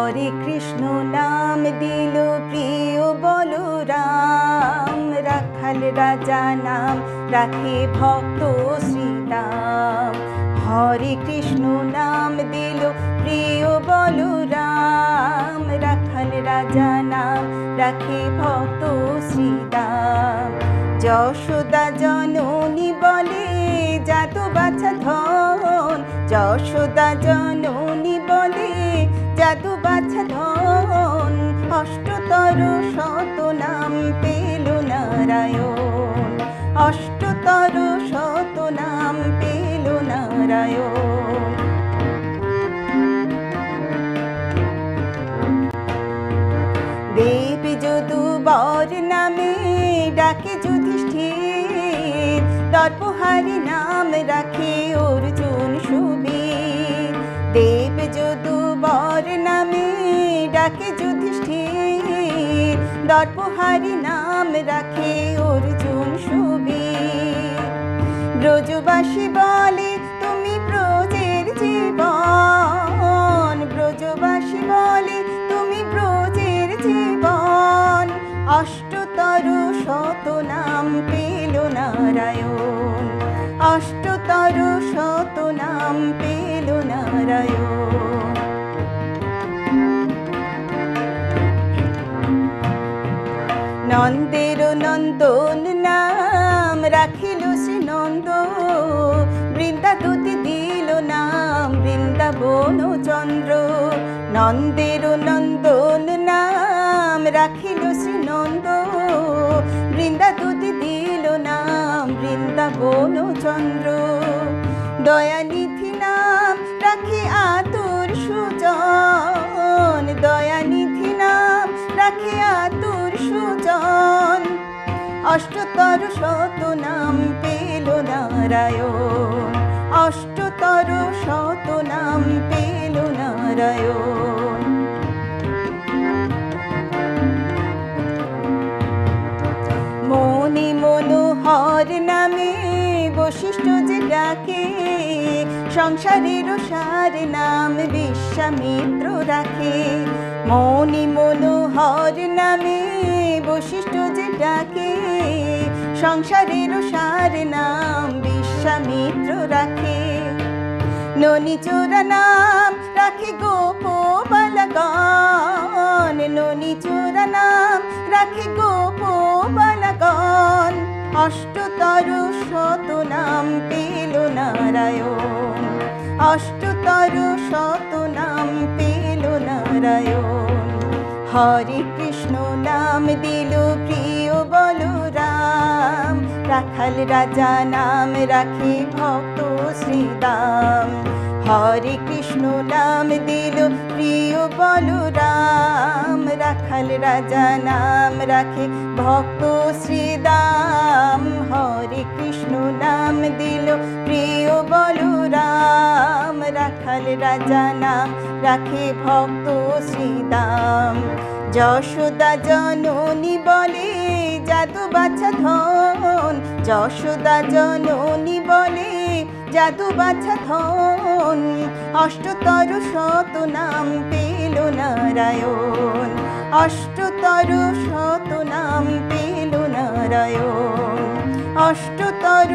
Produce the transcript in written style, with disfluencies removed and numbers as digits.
হরে কৃষ্ণ নাম দিল প্রিয় বলরাম, রাখাল রাজা নাম রাখে ভক্ত শ্রীরাম। হরে কৃষ্ণ নাম দিল প্রিয় বলরাম, রাখাল রাজা নাম রাখে ভক্ত শ্রীরাম। যশোদা জননী বলে যাদু বাছা ধন, যশোদা জননী বলে যাদু বাছা ধন। অষ্টতর শত নাম পেল নারায়ণ, অষ্টতর শত নাম পেল নারায়ণ। দেব যদুবর নামে ডাকে যুধিষ্ঠির, দর্পহারি নাম রাখে অর্জুন সুবীর। দেব যদুবর নামে ডাকে যুধিষ্ঠির, দর্পহারি নাম রাখে অর্জুন সুবীর। ব্রজবাসী বলে তুমি ব্রজের জীবন, ব্রজবাসী বলে তুমি ব্রজের জীবন। অষ্টতর শত নাম পেল নারায়ণ, অষ্টতর শত নাম পেল নারায়ণ। নন্দের নন্দন নাম রাখিল শ্রী নন্দ, বৃন্দা দুতি দিল নাম বৃন্দাবন চন্দ্র। নন্দের নন্দন নাম রাখিল শ্রী নন্দ, বৃন্দা দুতি দিল নাম বৃন্দাবন চন্দ্র। দয়ানিধি নাম রাখে আতুর সুজন, দয়ানিধি নাম রাখে আতুর সুজন। অষ্টতর শত নাম পেল নারায়ণ, অষ্টতর শত নাম পেল নারায়ণ। মনি মনোহর নামে বশিষ্ঠ যে ডাকে, সংসারের সার নাম বিশ্বামিত্র রাখে। মনি মনোহর নামে বশিষ্ঠ যে ডাকে, সংসারের সার নাম বিশ্বামিত্র রাখে। ননি চোরা নাম রাখে গোপ বালগণ, ননি চোরা নাম রাখে গোপ বালগণ। অষ্টতর শত নাম পেল নারায়ণ, অষ্টতর শত নাম পেল নারায়ণ। হরে কৃষ্ণ নাম দিল প্রিয় বলরাম, রাখাল রাজা নাম রাখে ভক্ত শ্রীরাম। হরে কৃষ্ণ নাম দিল প্রিয় বলরাম, রাখাল রাজা নাম রাখে ভক্ত শ্রীরাম। হরে কৃষ্ণ নাম দিল প্রিয় বলরাম, রাখাল রাজা নাম রাখে ভক্ত শ্রীরাম। যশোদা জননী বলে যাদু বাছা ধন, যশোদা জননী বলে যাদু বাছা ধন। অষ্টতর শত নাম পেল নারায়ণ, অষ্টতর শত নাম পেল নারায়ণ, অষ্টতর